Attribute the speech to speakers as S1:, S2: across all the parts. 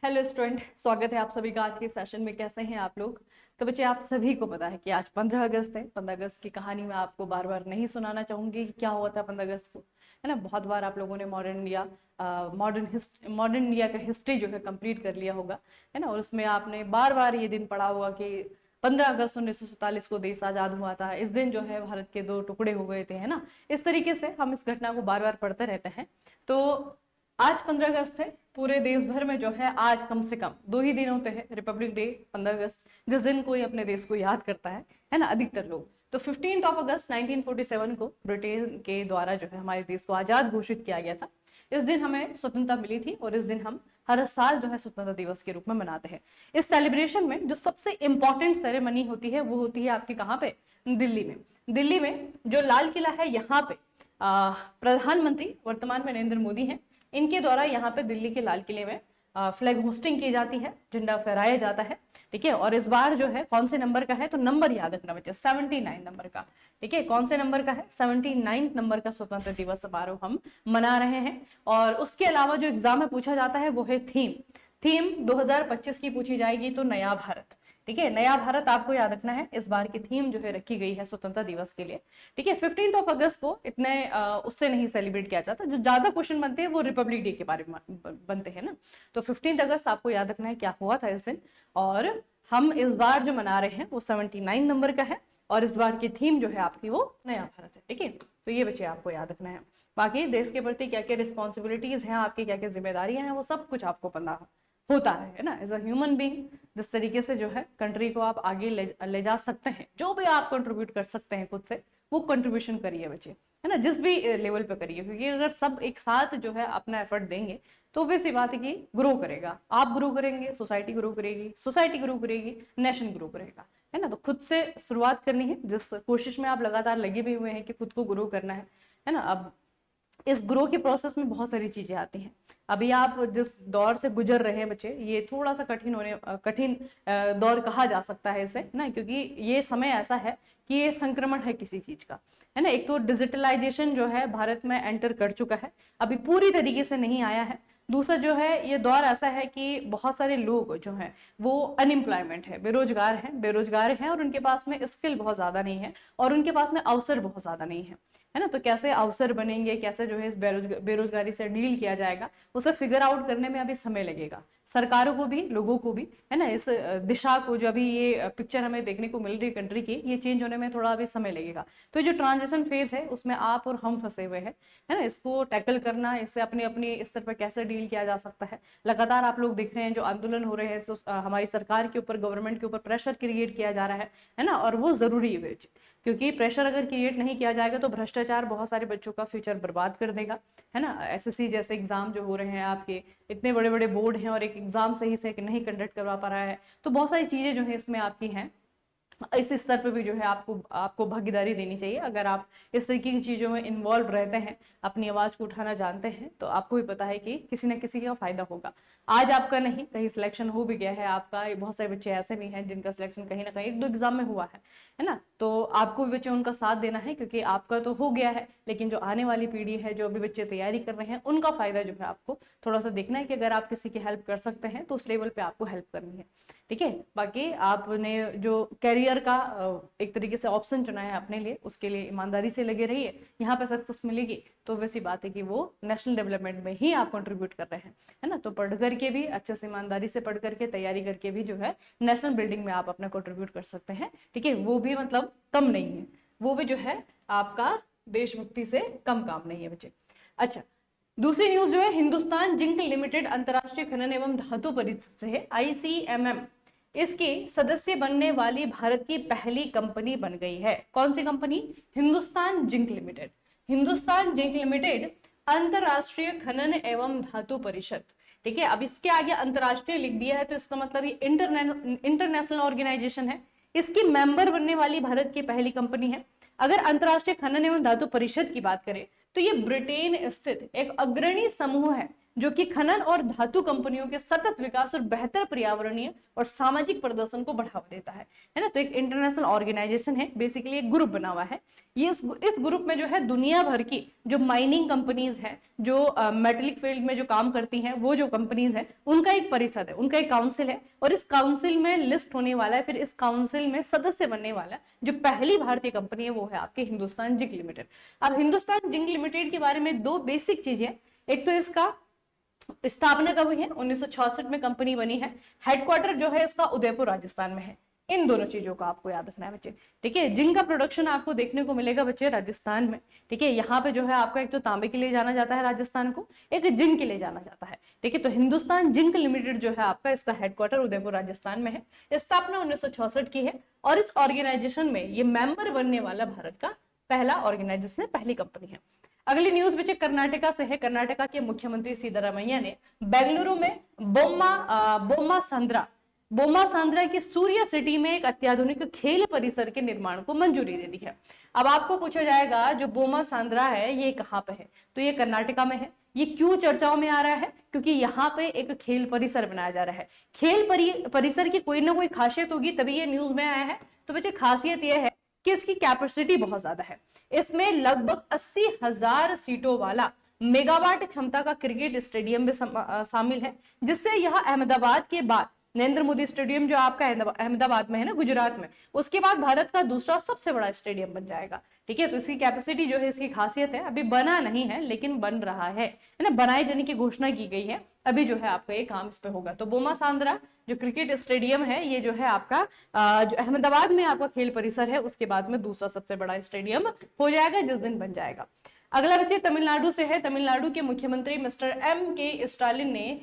S1: Hello student, स्वागत है आप सभी का आज के सेशन में। कैसे हैं आप लोग? तो बच्चे, आप सभी को पता है कि आज 15 अगस्त है। 15 अगस्त की कहानी मैं आपको बार बार नहीं सुनाना चाहूंगी कि क्या हुआ था 15 अगस्त को, है ना। बहुत बार आप लोगों ने मॉडर्न इंडिया का हिस्ट्री जो है कंप्लीट कर लिया होगा, है ना। और उसमें आपने बार बार ये दिन पढ़ा होगा कि 15 अगस्त 1947 को देश आजाद हुआ था। इस दिन जो है भारत के दो टुकड़े हो गए थे, है ना। इस तरीके से हम इस घटना को बार बार पढ़ते रहते हैं। तो आज 15 अगस्त है। पूरे देश भर में जो है आज कम से कम 2 ही दिन होते हैं रिपब्लिक डे, 15 अगस्त, जिस दिन कोई अपने देश को याद करता है ना, अधिकतर लोग। तो 15 अगस्त 1947 को ब्रिटेन के द्वारा जो है हमारे देश को आजाद घोषित किया गया था। इस दिन हमें स्वतंत्रता मिली थी और इस दिन हम हर साल जो है स्वतंत्रता दिवस के रूप में मनाते हैं। इस सेलिब्रेशन में जो सबसे इंपॉर्टेंट सेरेमनी होती है वो होती है आपकी कहाँ पे? दिल्ली में। दिल्ली में जो लाल किला है, यहाँ पे प्रधानमंत्री वर्तमान में नरेंद्र मोदी हैं। इनके द्वारा यहाँ पे दिल्ली के लाल किले में फ्लैग होस्टिंग की जाती है, झंडा फहराया जाता है, ठीक है। और इस बार जो है कौन से नंबर का है, तो नंबर याद रखना बच्चे, 79 नंबर का, ठीक है। कौन से नंबर का है? 79 नंबर का स्वतंत्र दिवस समारोह हम मना रहे हैं। और उसके अलावा जो एग्जाम में पूछा जाता है वो है थीम। थीम 2025 की पूछी जाएगी, तो नया भारत, ठीक है। नया भारत आपको याद रखना है। इस बार की थीम जो है रखी गई है स्वतंत्रता दिवस के लिए, ठीक है। 15 अगस्त को इतने उससे नहीं सेलिब्रेट किया जाता। जो ज्यादा क्वेश्चन बनते हैं वो रिपब्लिक डे के बारे में बनते हैं ना। तो 15 अगस्त आपको याद रखना है क्या हुआ था इस दिन। और हम इस बार जो मना रहे हैं वो 79 नंबर का है और इस बार की थीम जो है आपकी वो नया भारत है, ठीक है। तो ये बच्चे आपको याद रखना है। बाकी देश के प्रति क्या क्या रिस्पॉन्सिबिलिटीज हैं आपकी, क्या क्या जिम्मेदारियां हैं, वो सब कुछ आपको पता होता है ना। एज अ ह्यूमन बींग जिस तरीके से जो है कंट्री को आप आगे ले जा सकते हैं, जो भी आप कंट्रीब्यूट कर सकते हैं खुद से, वो कंट्रीब्यूशन करिए बच्चे, है ना। जिस भी लेवल पे करिए, क्योंकि अगर सब एक साथ जो है अपना एफर्ट देंगे तो वैसी बात है कि ग्रो करेगा। आप ग्रो करेंगे, सोसाइटी ग्रो करेगी, सोसाइटी ग्रो करेगी, नेशन ग्रो करेगा, है ना। तो खुद से शुरुआत करनी है। जिस कोशिश में आप लगातार लगे भी हुए हैं कि खुद को ग्रो करना है ना। अब इस ग्रो के प्रोसेस में बहुत सारी चीजें आती हैं। अभी आप जिस दौर से गुजर रहे हैं बच्चे, ये थोड़ा सा कठिन दौर कहा जा सकता है इसे ना, क्योंकि ये समय ऐसा है कि ये संक्रमण है किसी चीज का, है ना। एक तो डिजिटलाइजेशन जो है भारत में एंटर कर चुका है, अभी पूरी तरीके से नहीं आया है। दूसरा जो है, ये दौर ऐसा है कि बहुत सारे लोग जो हैं वो अनएम्प्लॉयमेंट है, बेरोजगार हैं और उनके पास में स्किल बहुत ज्यादा नहीं है और उनके पास में अवसर बहुत ज्यादा नहीं है ना। तो कैसे अवसर बनेंगे, कैसे जो है इस बेरोजगारी से डील किया जाएगा, उसे फिगर आउट करने में अभी समय लगेगा, सरकारों को भी, लोगों को भी, है ना। इस दिशा को, जो अभी ये पिक्चर हमें देखने को मिल रही है कंट्री की, ये चेंज होने में थोड़ा अभी समय लगेगा। तो ये जो ट्रांजिशन फेज है उसमें आप और हम फंसे हुए हैं, है ना। इसको टैकल करना, इससे अपने अपने स्तर पर कैसे डील किया जा सकता है। लगातार आप लोग दिख रहे हैं जो आंदोलन हो रहे हैं, हमारी सरकार के ऊपर, गवर्नमेंट के ऊपर प्रेशर क्रिएट किया जा रहा है ना। और वो जरूरी है, क्योंकि प्रेशर अगर क्रिएट नहीं किया जाएगा तो भ्रष्टाचार बहुत सारे बच्चों का फ्यूचर बर्बाद कर देगा, है ना। एसएससी जैसे एग्जाम जो हो रहे हैं आपके, इतने बड़े बड़े बोर्ड हैं और एक एग्जाम सही से नहीं कंडक्ट करवा पा रहा है, तो बहुत सारी चीजें जो है इसमें आपकी हैं। इस स्तर पे भी जो है आपको आपको भागीदारी देनी चाहिए। अगर आप इस तरीके की चीजों में इन्वॉल्व रहते हैं, अपनी आवाज को उठाना जानते हैं, तो आपको भी पता है कि किसी न किसी का फायदा होगा। आज आपका नहीं, कहीं सिलेक्शन हो भी गया है आपका, बहुत सारे बच्चे ऐसे भी हैं जिनका सिलेक्शन कहीं ना कहीं एक दो एग्जाम में हुआ है ना। तो आपको भी बच्चे उनका साथ देना है, क्योंकि आपका तो हो गया है, लेकिन जो आने वाली पीढ़ी है, जो अभी बच्चे तैयारी कर रहे हैं, उनका फायदा जो है आपको थोड़ा सा देखना है कि अगर आप किसी की हेल्प कर सकते हैं तो उस लेवल पे आपको हेल्प करनी है, ठीक है। बाकी आपने जो कैरियर का एक तरीके से ऑप्शन चुना है अपने लिए, उसके लिए ईमानदारी से लगे रहिए। यहाँ पे सक्सेस मिलेगी तो वैसी बात है कि वो नेशनल डेवलपमेंट में ही आप कंट्रीब्यूट कर रहे हैं, है ना। तो पढ़ करके भी, अच्छे से ईमानदारी से पढ़ करके, तैयारी करके भी जो है नेशनल बिल्डिंग में आप अपना कंट्रीब्यूट कर सकते हैं, ठीक है। वो भी मतलब कम नहीं है, वो भी जो है आपका देशभक्ति से कम काम नहीं है बच्चे। अच्छा, दूसरी न्यूज जो है, हिंदुस्तान जिंक लिमिटेड अंतरराष्ट्रीय खनन एवं धातु परिषद से है, आईसीएमएम, इसकी सदस्य बनने वाली भारत की पहली कंपनी बन गई है। कौन सी company? Hindustan Zinc Limited. Hindustan Zinc Limited अंतरराष्ट्रीय खनन एवं धातु परिषद, ठीक है। अब इसके आगे अंतरराष्ट्रीय लिख दिया है तो इसका मतलब ये इंटरनेशनल ऑर्गेनाइजेशन है। इसकी मेंबर बनने वाली भारत की पहली कंपनी है। अगर अंतरराष्ट्रीय खनन एवं धातु परिषद की बात करें तो ये ब्रिटेन स्थित एक अग्रणी समूह है जो कि खनन और धातु कंपनियों के सतत विकास और बेहतर पर्यावरणीय और सामाजिक प्रदर्शन को बढ़ावा देता है ना। तो एक इंटरनेशनल ऑर्गेनाइजेशन है, बेसिकली एक ग्रुप बना हुआ है। ये इस ग्रुप में जो है दुनिया भर की जो माइनिंग कंपनीज हैं, जो मेटलिक फील्ड में जो काम करती हैं, वो जो कंपनीज हैं, उनका एक परिषद है, उनका एक काउंसिल है, और इस काउंसिल में लिस्ट होने वाला है, फिर इस काउंसिल में सदस्य बनने वाला जो पहली भारतीय कंपनी है वो है आपके हिंदुस्तान जिंक लिमिटेड। अब हिंदुस्तान जिंक लिमिटेड के बारे में दो बेसिक चीजें, एक तो इसका स्थापना कब हुई है, 1966 में कंपनी बनी है। हेडक्वार्टर जो है इसका उदयपुर राजस्थान में है। इन दोनों चीजों का आपको याद रखना है बच्चे, ठीक है। जिंक का प्रोडक्शन आपको देखने को मिलेगा बच्चे राजस्थान में, ठीक है। यहाँ पे जो है आपका एक तो तांबे के लिए जाना जाता है राजस्थान को, एक जिंक के लिए जाना जाता है, ठीक है। तो हिंदुस्तान जिंक लिमिटेड जो है आपका, इसका हेडक्वार्टर उदयपुर राजस्थान में है। स्थापना 1966 की है, और इस ऑर्गेनाइजेशन में ये मेंबर बनने वाला भारत का पहला ऑर्गेनाइजेशन है, पहली कंपनी है। अगली न्यूज बच्चे कर्नाटका से है। कर्नाटका के मुख्यमंत्री सिद्धरामैया ने बेंगलुरु में बोम्मा सांद्रा के सूर्य सिटी में एक अत्याधुनिक खेल परिसर के निर्माण को मंजूरी दे दी है। अब आपको पूछा जाएगा जो बोम्मा सांद्रा है ये कहाँ पे है, तो ये कर्नाटका में है। ये क्यों चर्चाओं में आ रहा है, क्योंकि यहाँ पे एक खेल परिसर बनाया जा रहा है। खेल परिसर की कोई ना कोई खासियत होगी तभी ये न्यूज में आया है। तो बच्चे खासियत ये है कि इसकी कैपेसिटी बहुत ज्यादा है। इसमें लगभग 80,000 सीटों वाला मेगावाट क्षमता का क्रिकेट स्टेडियम भी शामिल है, जिससे यह अहमदाबाद के बाद नरेंद्र मोदी स्टेडियम जो आपका अहमदाबाद में है ना, गुजरात में, उसके बाद भारत का दूसरा सबसे बड़ा स्टेडियम बन जाएगा, ठीक है। तो इसकी कैपेसिटी जो है, इसकी खासियत है, अभी बना नहीं है लेकिन बन रहा है ना, बनाए जाने की घोषणा की गई है। अभी जो है आपका ये काम इस पे होगा। तो बोम्मा सांद्रा जो क्रिकेट स्टेडियम है, ये जो है आपका जो अहमदाबाद में आपका खेल परिसर है, उसके बाद में दूसरा सबसे बड़ा स्टेडियम हो जाएगा जिस दिन बन जाएगा। अगला बच्चे तमिलनाडु से है। तमिलनाडु के मुख्यमंत्री मिस्टर M.K. स्टालिन ने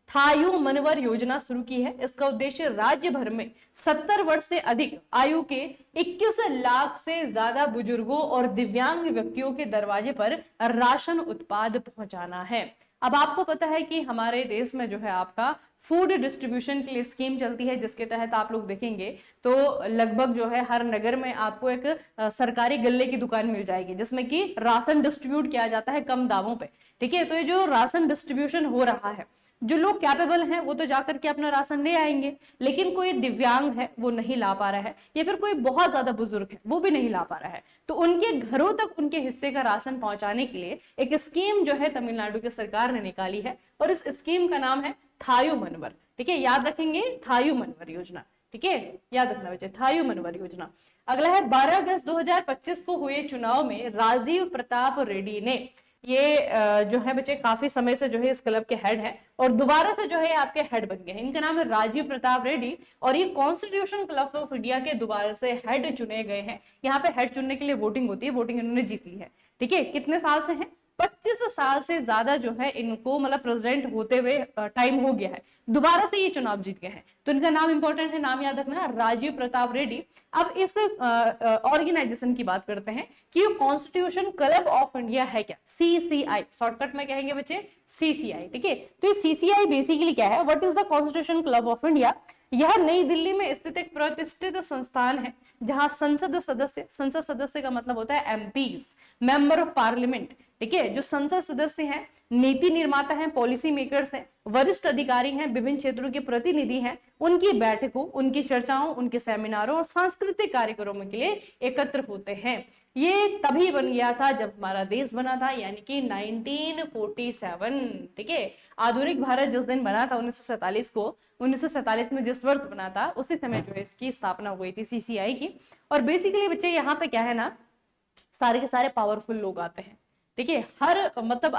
S1: थायू मनवर योजना शुरू की है। इसका उद्देश्य राज्य भर में 70 वर्ष से अधिक आयु के 21 लाख से ज्यादा बुजुर्गों और दिव्यांग व्यक्तियों के दरवाजे पर राशन उत्पाद पहुंचाना है। अब आपको पता है कि हमारे देश में जो है आपका फूड डिस्ट्रीब्यूशन के लिए स्कीम चलती है, जिसके तहत आप लोग देखेंगे तो लगभग जो है हर नगर में आपको एक सरकारी गल्ले की दुकान मिल जाएगी, जिसमें कि राशन डिस्ट्रीब्यूट किया जाता है कम दामों पे, ठीक है। तो ये जो राशन डिस्ट्रीब्यूशन हो रहा है, जो लोग कैपेबल हैं वो तो जाकर के अपना राशन ले आएंगे, लेकिन कोई दिव्यांग है वो नहीं ला पा रहा है, या फिर कोई बहुत ज्यादा बुजुर्ग है वो भी नहीं ला पा रहा है, तो उनके घरों तक उनके हिस्से का राशन पहुंचाने के लिए एक स्कीम जो है तमिलनाडु की सरकार ने निकाली है, और इस स्कीम का नाम है थायू मनवर, ठीक है। याद रखेंगे थायू मनवर योजना, ठीक है, याद रखना बच्चे, थायू मनवर योजना। अगला है 12 अगस्त 2025 को हुए चुनाव में राजीव प्रताप रेड्डी ने, ये जो है बच्चे काफी समय से जो है इस क्लब के हेड है, और दोबारा से जो है आपके हेड बन गए हैं। इनका नाम है राजीव प्रताप रेड्डी, और ये कॉन्स्टिट्यूशन क्लब ऑफ इंडिया के दोबारा से हेड चुने गए हैं। यहाँ पे हेड चुनने के लिए वोटिंग होती है, वोटिंग इन्होंने जीत ली है, ठीक है। कितने साल से है, 25 साल से ज्यादा जो है इनको मतलब प्रेसिडेंट होते हुए टाइम हो गया है, दोबारा से ये चुनाव जीत गए हैं। तो इनका नाम इंपॉर्टेंट है, नाम याद रखना, राजीव प्रताप रेड्डी। अब इस ऑर्गेनाइजेशन की बात करते हैं कि ये कॉन्स्टिट्यूशन क्लब ऑफ इंडिया है क्या, CCI, शॉर्टकट में कहेंगे बच्चे CCI, ठीक है। तो ये CCI बेसिकली क्या है, what is the constitution club of India. यह नई दिल्ली में स्थित एक प्रतिष्ठित संस्थान है, जहां संसद सदस्य का मतलब होता है MPs, मेंबर ऑफ पार्लियामेंट, ठीक है। जो संसद सदस्य हैं, नीति निर्माता हैं, पॉलिसी मेकर्स हैं, वरिष्ठ अधिकारी हैं, विभिन्न क्षेत्रों के प्रतिनिधि हैं, उनकी बैठकों, उनकी चर्चाओं, उनके सेमिनारों और सांस्कृतिक कार्यक्रमों के लिए एकत्र होते हैं। ये तभी बन गया था जब हमारा देश बना था, यानी कि 1947, ठीक है। आधुनिक भारत जिस दिन बना था 1947 को, 1947 में जिस वर्ष बना था उसी समय जो है इसकी स्थापना हुई थी CCI की। और बेसिकली बच्चे यहाँ पे क्या है ना, सारे के सारे पावरफुल लोग आते हैं, ठीक है,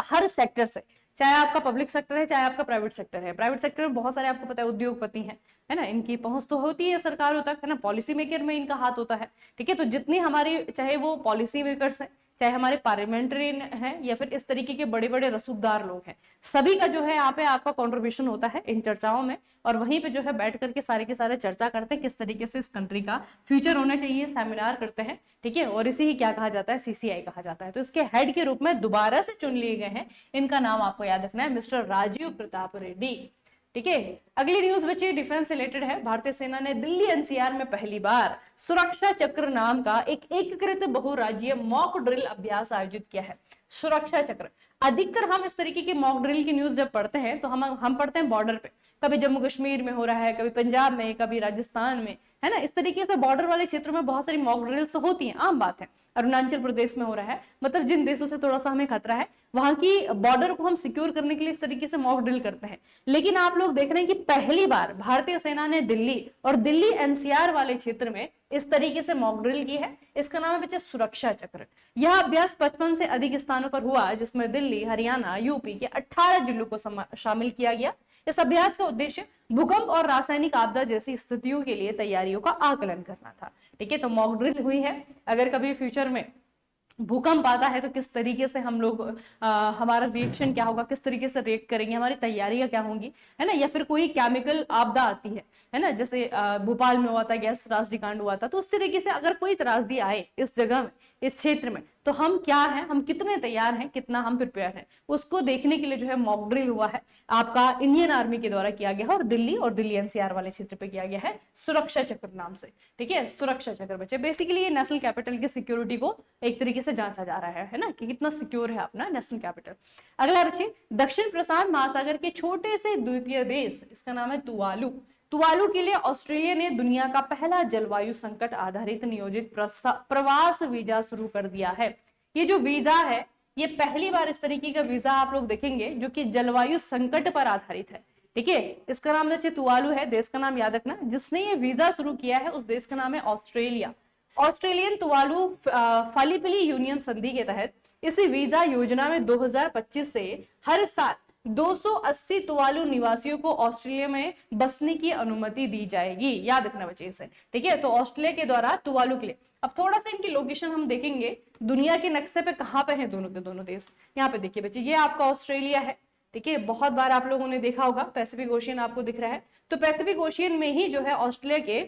S1: हर सेक्टर से, चाहे आपका पब्लिक सेक्टर है चाहे आपका प्राइवेट सेक्टर है। प्राइवेट सेक्टर में बहुत सारे आपको पता है उद्योगपति हैं, है ना, इनकी पहुंच तो होती है सरकारों तक, है ना, पॉलिसी मेकर में इनका हाथ होता है, ठीक है। तो जितनी हमारी, चाहे वो पॉलिसी मेकर्स हैं, चाहे हमारे पार्लियामेंट्रियन हैं, या फिर इस तरीके के बड़े बड़े रसूखदार लोग हैं, सभी का जो है यहाँ पे आपका कंट्रीब्यूशन होता है इन चर्चाओं में। और वहीं पे जो है बैठ करके सारे के सारे चर्चा करते हैं किस तरीके से इस कंट्री का फ्यूचर होना चाहिए, सेमिनार करते हैं, ठीक है। और इसे ही क्या कहा जाता है, CCI कहा जाता है। तो इसके हेड के रूप में दोबारा से चुन लिए गए हैं, इनका नाम आपको याद रखना है, मिस्टर राजीव प्रताप रेड्डी, ठीक है। अगली न्यूज बच्चे डिफेंस रिलेटेड है। भारतीय सेना ने दिल्ली NCR में पहली बार सुरक्षा चक्र नाम का एक एकीकृत बहुराज्यीय मॉक ड्रिल अभ्यास आयोजित किया है। सुरक्षा चक्र। अधिकतर हम इस तरीके की मॉक ड्रिल की न्यूज जब पढ़ते हैं तो हम पढ़ते हैं बॉर्डर पे, कभी जम्मू कश्मीर में हो रहा है, कभी पंजाब में, कभी राजस्थान में, है ना। इस तरीके से बॉर्डर वाले क्षेत्रों में बहुत सारी मॉक ड्रिल्स होती हैं, आम बात है। अरुणाचल प्रदेश में हो रहा है, मतलब जिन देशों से थोड़ा सा हमें खतरा है वहां की बॉर्डर को हम सिक्योर करने के लिए इस तरीके से मॉक ड्रिल करते हैं। लेकिन आप लोग देख रहे हैं कि पहली बार भारतीय सेना ने दिल्ली और दिल्ली एनसीआर वाले क्षेत्र में इस तरीके से मॉक ड्रिल की है। इसका नाम है बच्चे सुरक्षा चक्र। यह अभ्यास 55 से अधिक स्थानों पर हुआ, जिसमें दिल्ली, हरियाणा, यूपी के 18 जिलों को शामिल किया गया। इस अभ्यास का उद्देश्य भूकंप और रासायनिक आपदा जैसी स्थितियों के लिए तैयारियों का आकलन करना था। ठीक है, तो मॉक ड्रिल हुई है। अगर कभी फ्यूचर में भूकंप आता है तो किस तरीके से हम लोग हमारा रिएक्शन क्या होगा, किस तरीके से रिएक्ट करेंगे, हमारी तैयारियां क्या होंगी, है ना। या फिर कोई केमिकल आपदा आती है ना, जैसे भोपाल में हुआ था, गैस त्रासदी कांड हुआ था, तो उस तरीके से अगर कोई त्रासदी आए इस जगह में, इस क्षेत्र में, तो हम क्या हैं, हम कितने तैयार हैं, कितना हम प्रिपेयर हैं, उसको देखने के लिए जो है मॉक ड्रिल हुआ है, आपका इंडियन आर्मी के द्वारा किया गया है, और दिल्ली एनसीआर वाले क्षेत्र पे किया गया है सुरक्षा चक्र नाम से। ठीक है, सुरक्षा चक्र बच्चे बेसिकली ये नेशनल कैपिटल की सिक्योरिटी को एक तरीके से जांचा जा रहा है ना, कि कितना सिक्योर है अपना नेशनल कैपिटल। अगला बच्चे, दक्षिण प्रशांत महासागर के छोटे से द्वीपीय देश, इसका नाम है तुवालू। तुवालू के लिए ऑस्ट्रेलिया ने दुनिया का पहला जलवायु संकट आधारित नियोजित प्रवास वीजा शुरू कर दिया है। ये जो वीजा है, ये पहली बार इस तरीके का वीजा आप लोग देखेंगे जो कि जलवायु संकट पर आधारित है। ठीक है, इसका नाम बच्चे तुवालू है, देश का नाम याद रखना। जिसने ये वीजा शुरू किया है उस देश का नाम है ऑस्ट्रेलिया। ऑस्ट्रेलियन तुवालू फालीपिली यूनियन संधि के तहत इस वीजा योजना में 2025 से हर साल 280 तुवालू निवासियों को ऑस्ट्रेलिया में बसने की अनुमति दी जाएगी। याद रखना बच्चे इसे। ठीक है, तो ऑस्ट्रेलिया के द्वारा तुवालू के लिए। अब थोड़ा सा इनकी लोकेशन हम देखेंगे दुनिया के नक्शे पे कहाँ पे है दोनों के दोनों देश। यहाँ पे देखिए बच्चे, ये आपका ऑस्ट्रेलिया है। ठीक है, बहुत बार आप लोगों ने देखा होगा, पैसिफिक ओशियन आपको दिख रहा है, तो पैसिफिक ओशियन में ही जो है ऑस्ट्रेलिया के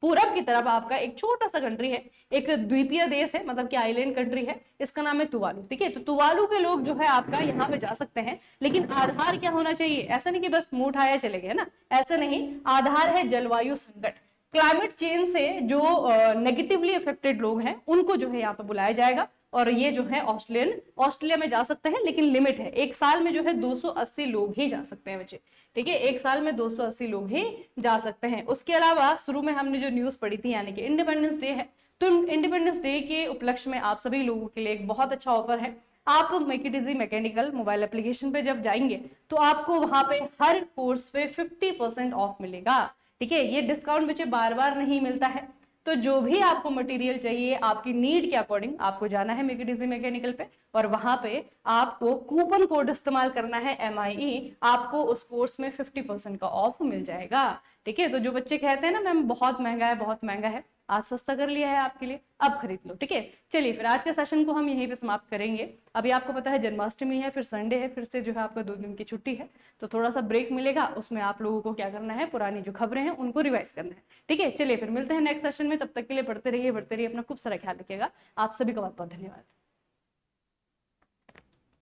S1: पूरब की तरफ आपका एक छोटा सा कंट्री है, एक द्वीपीय देश है, मतलब कि आइलैंड कंट्री है, इसका नाम है तुवालू। ठीक है, तो तुवालू के लोग जो है आपका यहाँ पे जा सकते हैं, लेकिन आधार क्या होना चाहिए, ऐसा नहीं कि बस मुंह उठाया चले गए ना, ऐसा नहीं। आधार है जलवायु संकट, क्लाइमेट चेंज से जो नेगेटिवली अफेक्टेड लोग हैं उनको जो है यहाँ पे बुलाया जाएगा, और ये जो है ऑस्ट्रेलिया में जा सकते हैं, लेकिन लिमिट है, एक साल में जो है 280 लोग ही जा सकते हैं बच्चे। ठीक है, एक साल में 280 लोग ही जा सकते हैं। उसके अलावा शुरू में हमने जो न्यूज पढ़ी थी, यानी कि इंडिपेंडेंस डे है, तो इंडिपेंडेंस डे के उपलक्ष्य में आप सभी लोगों के लिए एक बहुत अच्छा ऑफर है। आप make it easy mechanical mobile application पे जब जाएंगे तो आपको वहां पे हर कोर्स पे 50% ऑफ मिलेगा। ठीक है, ये डिस्काउंट बच्चे बार बार नहीं मिलता है, तो जो भी आपको मटेरियल चाहिए आपकी नीड के अकॉर्डिंग आपको जाना है मेक इट इजी मैकेनिकल पे, और वहां पे आपको कूपन कोड इस्तेमाल करना है MIE, आपको उस कोर्स में 50% का ऑफ मिल जाएगा। ठीक है, तो जो बच्चे कहते हैं ना मैम बहुत महंगा है, बहुत महंगा है, आज सस्ता कर लिया है आपके लिए, अब खरीद लो। ठीक है, चलिए फिर आज के सेशन को हम यहीं पे समाप्त करेंगे। अभी आपको पता है जन्माष्टमी है, फिर संडे है, फिर से जो है आपका 2 दिन की छुट्टी है, तो थोड़ा सा ब्रेक मिलेगा, उसमें आप लोगों को क्या करना है, पुरानी जो खबरें हैं उनको रिवाइज करना है। ठीक है, चलिए फिर मिलते हैं नेक्स्ट सेशन में, तब तक के लिए पढ़ते रहिए, बढ़ते रहिए, अपना खूब सारा ख्याल रखिएगा। आप सभी का बहुत बहुत धन्यवाद।